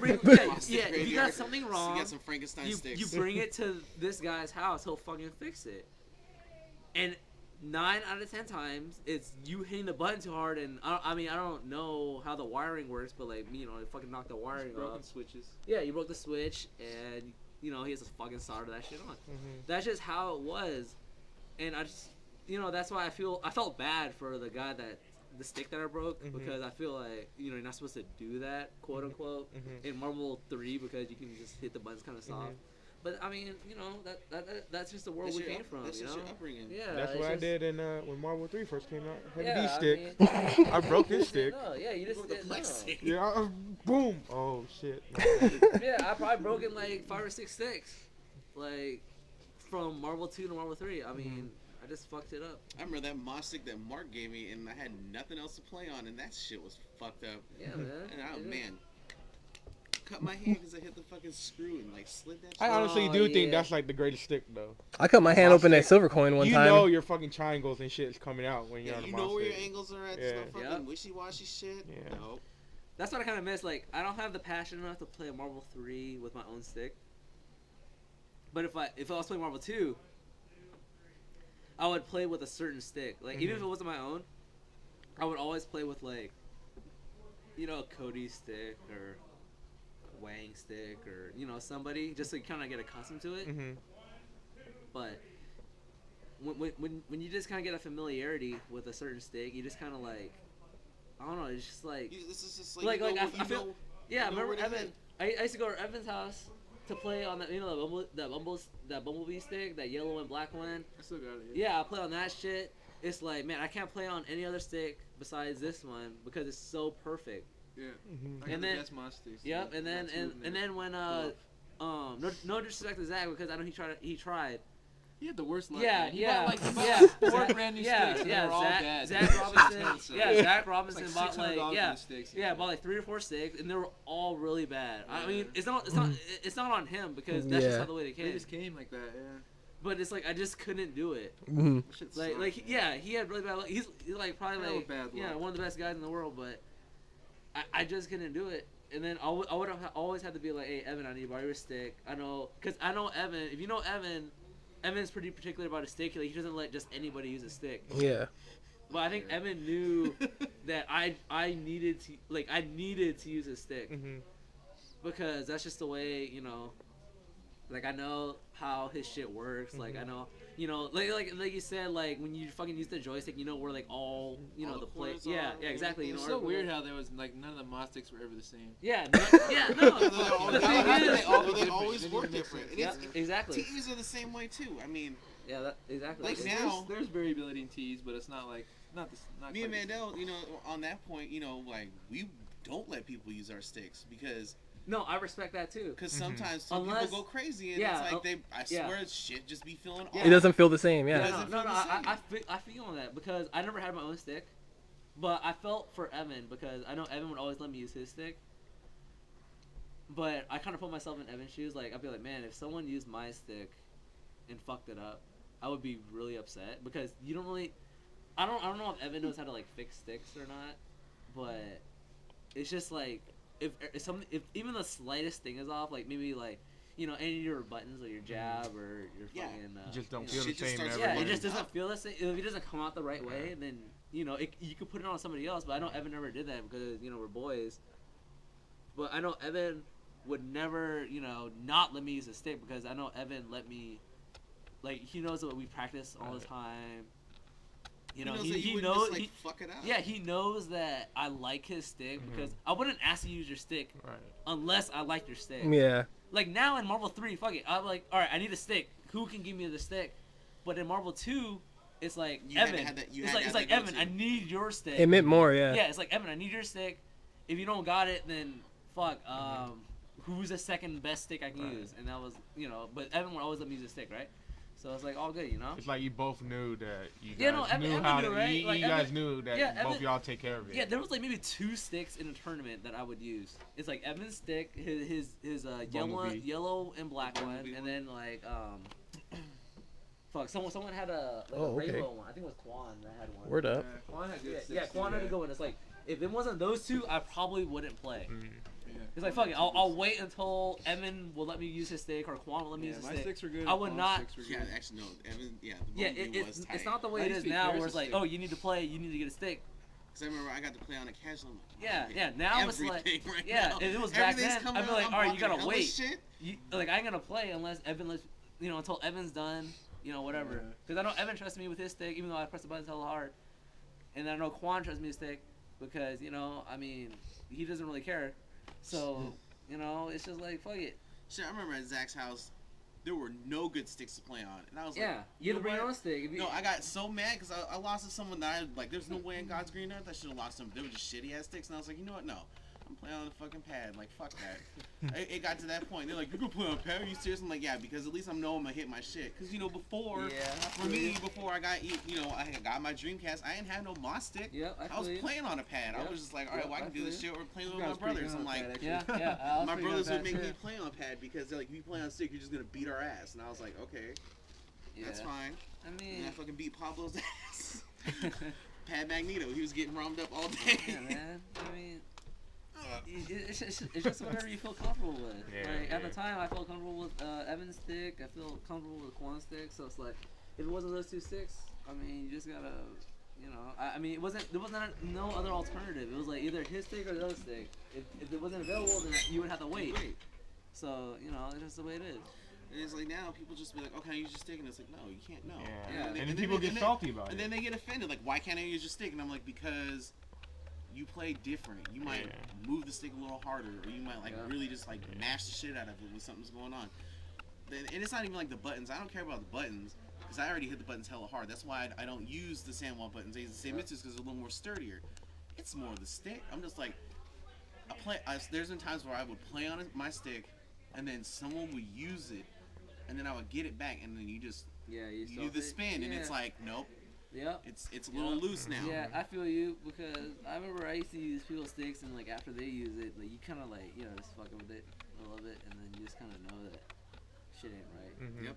if you got something wrong, you got some Frankenstein sticks. You bring it to this guy's house, he'll fucking fix it. And 9 out of 10 times, it's you hitting the button too hard, and I don't know how the wiring works, but like, it fucking knocked the wiring off. Broken switches. Yeah, you broke the switch, and he has to fucking solder that shit on. That's just how it was, and I just, that's why I felt bad for the stick that I broke, because I feel like, you're not supposed to do that, quote unquote, in Marvel 3, because you can just hit the buttons kind of soft. But I mean, that's just the world we came from. That's just your upbringing. Yeah, that's what I did when Marvel 3 first came out. Had a D-stick. I broke his stick. No, yeah, you just didn't know. Yeah, boom. Oh shit. Yeah, I probably broken like 5 or 6 sticks, like from Marvel 2 to Marvel 3. I mean, I just fucked it up. I remember that Moss stick that Mark gave me, and I had nothing else to play on, and that shit was fucked up. Yeah, man. And man. Cut my hand because I hit the fucking screw and like slid that shit. I honestly do think that's like the greatest stick though. I cut my hand open at Silver Coin one time. You know your fucking triangles and shit is coming out when you're on a you Moss know where stick. your angles are at. Yeah. Fucking wishy-washy shit. Yeah. Nope. That's what I kind of miss. Like, I don't have the passion enough to play Marvel 3 with my own stick. But if I was playing Marvel 2, I would play with a certain stick. Like, even if it wasn't my own, I would always play with like, Cody's stick or Wang stick or somebody, just to kind of get accustomed to it. But when you just kind of get a familiarity with a certain stick, you just kind of like, I don't know, it's just like this is just like I feel remember Evan? I used to go to Evan's house to play on that that Bumblebee stick, that yellow and black one. I still got it. Yeah, I play on that shit. It's like, man, I can't play on any other stick besides this one because it's so perfect. Yeah, and then yep, and then when no disrespect to Zach, because I know he tried. He had the worst luck. Yeah, he bought four brand new sticks. And they were all bad. Zach Robinson bought bought like 3 or 4 sticks, and they were all really bad. I mean, it's not on him because that's just how the way they came. They just came like that, yeah. But it's like I just couldn't do it. He had really bad luck. He's like probably like one of the best guys in the world, but I just couldn't do it. And then I would have always had to be like, hey, Evan, I need to borrow your stick. I know, because I know Evan. If you know Evan, Evan's pretty particular about his stick. Like, he doesn't let just anybody use a stick. Yeah. But I think Evan knew that I needed to use a stick. Because that's just the way, like, I know how his shit works. Like, I know, like you said, like, when you fucking use the joystick, where, like, all the play. Yeah, exactly. It's so weird how there was, like, none of the Moss sticks were ever the same. Yeah, no. They always work different. Exactly. Tees are the same way, too. I mean. Yeah, exactly. Like, now. There's variability in tees, but it's not like, not me and Mandel, on that point, like, we don't let people use our sticks because. No, I respect that too. Because sometimes people go crazy and it's like I swear shit just be feeling off. It doesn't feel the same, No, I feel on that because I never had my own stick, but I felt for Evan because I know Evan would always let me use his stick. But I kind of put myself in Evan's shoes. Like, I'd be like, man, if someone used my stick and fucked it up, I would be really upset because you don't really. I don't know if Evan knows how to like fix sticks or not, but it's just like. If even the slightest thing is off, like maybe like any of your buttons or your jab or your fucking you just don't feel the same. It just doesn't feel the same. If it doesn't come out the right way, then you could put it on somebody else. But I know Evan never did that because we're boys. But I know Evan would never not let me use a stick because I know Evan let me. Like, he knows that we practice all the time. He knows. Fuck it out. Yeah, he knows that I like his stick because I wouldn't ask you to use your stick unless I like your stick. Yeah. Like, now in Marvel 3, fuck it. I'm like, all right, I need a stick. Who can give me the stick? But in Marvel 2, it's like, Evan. It's like Evan, I need your stick. It meant more, yeah. Yeah, it's like, Evan, I need your stick. If you don't got it, then fuck. Who's the second best stick I can use? And that was, but Evan would always let me use a stick, right? So it's like all good, It's like you both knew that you guys knew how to. Right? You guys knew that both y'all take care of it. Yeah, there was like maybe 2 sticks in a tournament that I would use. It's like Evan's stick, his yellow and black one, and then like fuck, someone had a rainbow one. I think it was Quan that had one. Word up. Quan had good sticks. Yeah, Quan had a good one. It's like if it wasn't those 2, I probably wouldn't play. It's like, fuck it, I'll wait until Evan will let me use his stick or Quan will let me use his my stick. sticks were good. I would not. Yeah, actually, no. Evan, the Yeah, bowling was tight. it's not the way I it used is to be now curious where it's to like, stick. oh, you need to play, you need to get a stick. Because I remember I got to play on a casual. Yeah, now it's like, right yeah, now. if it was back Everything's then, coming I'd be out, like, I'm all right, you walking gotta hella wait. Shit. Like, I ain't gonna play unless Evan lets, until Evan's done, whatever. Because I know Evan trusts me with his stick, even though I press the buttons hella hard. And I know Quan trusts me with stick because, I mean, he doesn't really care. So, it's just like, fuck it. Shit, I remember at Zach's house, there were no good sticks to play on. And I was like, Yeah, you had to bring your own stick. No, I got so mad because I lost to someone that there's no way in God's green earth I should have lost them. They were just shitty ass sticks. And I was like, you know what? No. I'm playing on the fucking pad. Like, fuck that. it got to that point. They're like, you can play on pad? Are you serious? I'm like, yeah, because at least I know I'm going to hit my shit. Because, before, before I got, I got my Dreamcast, I didn't have no Moss stick. Yep, I was playing on a pad. I was just like, all right, well, I can do this shit or playing with my brothers. I'm like, yeah. My brothers would make me play on pad because they're like, if you play on stick, you're just going to beat our ass. And I was like, okay, that's fine. I mean, and I fucking beat Pablo's ass. Pad Magneto, he was getting roamed up all day. Yeah, man. I mean, it's just whatever you feel comfortable with. At the time, I felt comfortable with Evan's stick. I feel comfortable with Quan's stick. So it's like, if it wasn't those two sticks, I mean, you just gotta, I mean, there wasn't no other alternative. It was like either his stick or the other stick. If it wasn't available, then you would have to wait. So it's just the way it is. And it's like now people just be like, okay, use your stick, and it's like, no, you can't. No. Yeah. And then people get salty about it. And then they get offended, like, why can't I use your stick? And I'm like, because you play different. You might move the stick a little harder, or you might really just mash the shit out of it when something's going on. And it's not even like the buttons. I don't care about the buttons because I already hit the buttons hella hard. That's why I don't use the sandwall buttons. I use the same because they're a little more sturdier. It's more the stick. I'm just like, there's been times where I would play on my stick, and then someone would use it, and then I would get it back, and then you just you do the spin, and it's like, nope. Yep. It's a little loose now. Yeah, I feel you because I remember I used to use people's sticks, and after they use it, you kind of just fucking with it a little bit, and then you just kind of know that shit ain't right. Mm-hmm. Yep.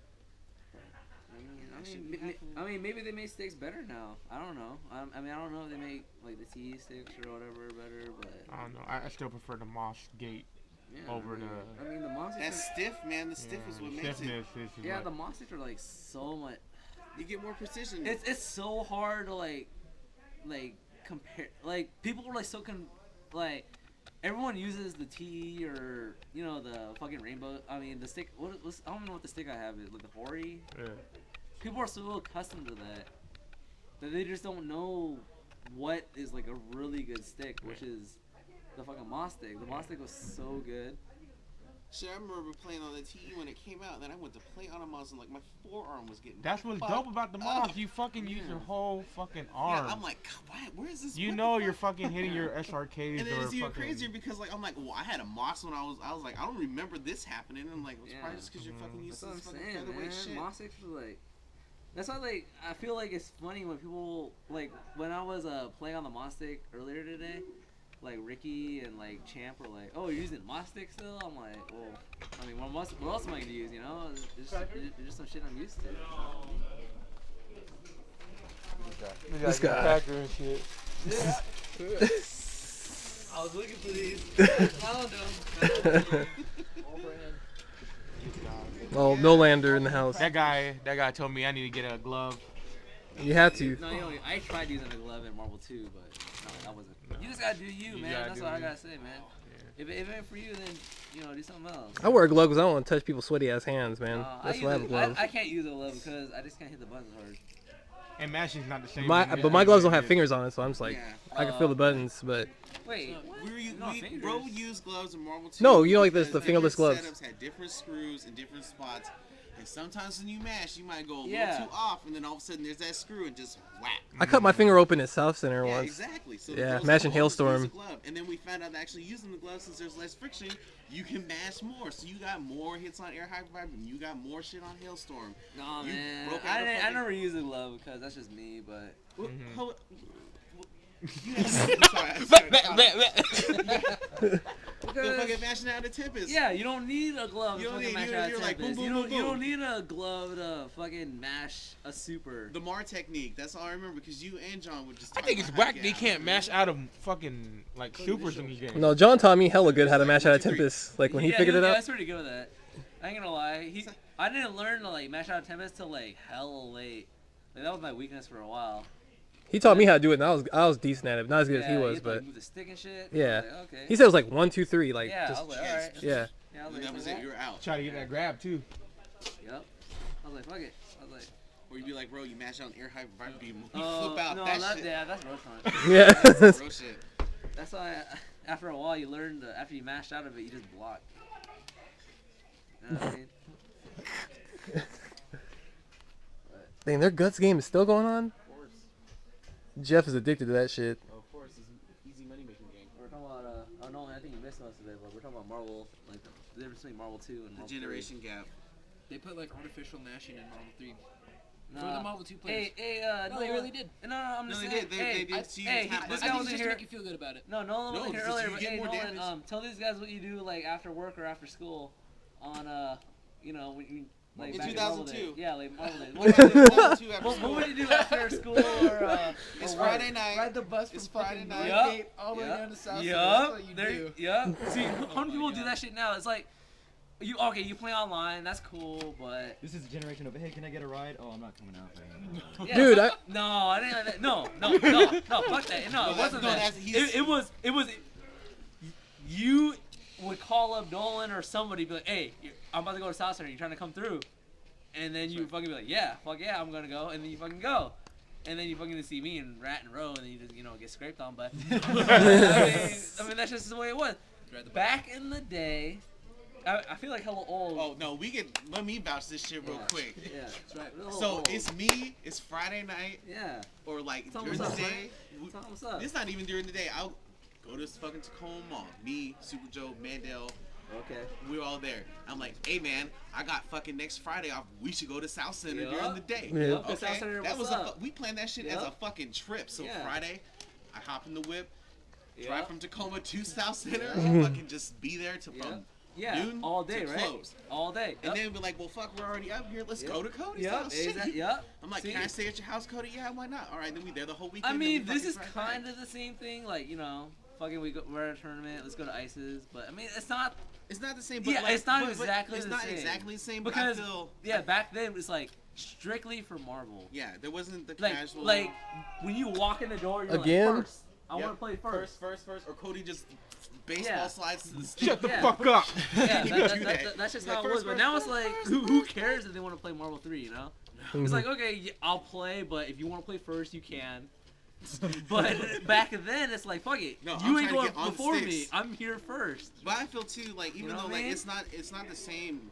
I mean, maybe they make sticks better now. I don't know. I mean, I don't know if they make the TE sticks or whatever better, but I don't know. I still prefer the Moss Gate over the. I mean, the Moss. That's stiff, man. The stiff is what makes it. Yeah, the Moss sticks are so much. You get more precision. It's so hard to compare. People are everyone uses the TE or the fucking rainbow. I mean the stick. I don't know what the stick I have is the Hori. Yeah. People are so accustomed to that they just don't know what is a really good stick, which is the fucking Moss stick. The Moss stick was so good. Shit, I remember playing on the TE when it came out, and then I went to play on a Moss, and my forearm was getting. That's what's dope about the Moss. You fucking use your whole fucking arm. Yeah, I'm like, where is this? You're fucking hitting your SRKs. And then it's even crazier because I'm like, well, I had a Moss when I was like, I don't remember this happening. And I'm like, it's probably just because you're fucking used to this fucking featherweight shit. Moss sticks are that's why I feel like it's funny when people when I was playing on the Moss stick earlier today. Ricky and Champ were like, oh, you're using Moss stick still? I'm like, well, I mean, what else am I gonna use? It's just some shit I'm used to. This guy. And shit. Yeah. I was looking for these. Found them. Well, no lander in the house. That guy told me I need to get a glove. You had to. No, I tried using a glove in Marvel 2, but no, that wasn't. You just gotta do you, man. That's what I gotta say, man. Yeah. If it ain't for you, then do something else. I wear gloves because I don't want to touch people's sweaty ass hands, man. That's why I have gloves. I can't use a glove because I just can't hit the buttons hard. And mashing's not the same. But my gloves don't have fingers on it, so I'm just like, I can feel the buttons, but. Wait, Bro would use gloves in Marvel 2. No, the fingerless gloves. Setups had different screws in different spots. And sometimes when you mash, you might go a little too off, and then all of a sudden there's that screw and just whack. I cut my finger open at South Center once. Exactly. So mashing Hailstorm. And then we found out that actually using the glove, since there's less friction, you can mash more. So you got more hits on Air Hyperdrive, and you got more shit on Hailstorm. No, man. I never use a glove because that's just me, but... The fucking mashing out of Tempest. Yeah, you don't need a glove You to don't fucking need- mash out you're a like, Tempest. boom, You boom, don't boom, you don't boom. need a glove to fucking mash a super. The Mar technique. That's all I remember because you and John would just. I talk think it's about how to whack. get They out. can't mash out of fucking like supers in these games. No, John taught me hella good how to Like, mash 1, out of 2, 3. Tempest. Like when he Yeah, figured it Yeah, out. that's pretty good with that. I ain't gonna lie. I didn't learn to like mash out Tempest till like hella late. Like that was my weakness for a while. He taught me how to do it, and I was decent at it. Not as good as he you was, had to, like, but move the stick and shit. yeah. I was like, okay. He said it was like 1, 2, 3, like Yeah, I just was like, all right. yeah. Yeah, I was And like, that was fuck it. You were out. Try to get that grab too. Yep. I was like, fuck it. I was like, Or you'd be like, bro, you mash out an air high vibe beam. You oh, flip out. no, that shit. yeah, that's road punch. Yeah. That's bro shit. That's why after a while you learn to, after you mashed out of it, you just block. You know what I mean? Dang, their guts game is still going on. Of course. Jeff is addicted to that shit. Of course. It's an easy money making game. We're talking about, oh no, I think you missed most of it, but we're talking about Marvel, like the difference between Marvel 2 and The Marvel 3. generation gap. They put like artificial mashing in Marvel 3. Nah. For the Marvel 2 players. Hey, No, they really did. No, I'm No, just they saying. did. They Hey, did. So you hey, tap this my- guy I wasn't think it's just to here. make you feel good about it. No, Nolan No, wasn't here just so earlier. you But get hey, more Nolan, damage. tell these guys what you do like after work or after school, on you know, when you like In back Marvel 2002. Day. Yeah, like Marvel Day. What do you do after What school? would you do after school or? It's or Friday work? night. Ride the bus from It's Friday fucking night. Northgate all the way down to South Side. That's Yup. what you There. do. Yup. See, how Oh many my people do God. that shit now? It's like, you you play online. That's cool, but. This is a generation of, hey, can I get a ride? Oh, I'm not coming out right now. Yeah, Dude, fuck- no, I didn't like that. No, fuck that. No, it wasn't that. It was. You would call up Nolan or somebody, be like, "Hey, I'm about to go to South Center. You trying to come through?" And then you fucking be like, "Yeah, fuck yeah, I'm gonna go." And then you fucking go. And then you fucking see me and Rat and Row, and then you just get scraped on. But I mean, that's just the way it was. Back in the day, I feel like hella old. Oh no, let me vouch this shit real Yeah. quick. Yeah, that's right. Real So old. it's me. It's Friday night yeah. or like Tell 'em during the what's up, day. Tell 'em what's up. It's not even during the day. I'll go to this fucking Tacoma Mall. Me, Super Joe, Mandel. Okay. We're all there. I'm like, hey man, I got fucking next Friday off. We should go to South Center Yeah. during the day. Yeah. Yep, Okay. South Center, That what's was up? we planned that shit as a Yep. fucking trip. So Yeah. Friday, I hop in the whip, Yep. drive from Tacoma to South Center, Yeah. and fucking just be there to Yep. from Yeah, noon all day, to right? close. All day. And then be like, well, fuck, we're already out here. Let's Yep. go to Cody's Yep, house. Shit. exactly. Yep. I'm like, See? can I stay at your house, Cody? Yeah, why not? All right, then we there the whole weekend. I then mean, we this fucking is drive back. kind of the same thing. Like, fucking we're at a tournament. Let's go to Ice's. But I mean, it's not It's not the same. But Yeah, like, it's not but exactly it's the not same. exactly the same. because but I feel, back then it was like strictly for Marvel. yeah, there wasn't the Like casual. when you walk in the door, you're Again? like, first. I Yep. want to play first. first, or Cody just baseball Yeah. slides to the stick. Shut the Yeah. fuck up. Yeah, You that, do that. that's just Like, how it was. first, But first, now it's first, like, first. who cares if they want to play Marvel 3? It's Mhm. like, okay, I'll play, but if you want to play first, you can. But back then, it's like, fuck it. No, I'm You ain't trying to going get on before me. sticks. I'm here first. But I feel too like even You know though what I like mean? it's not the same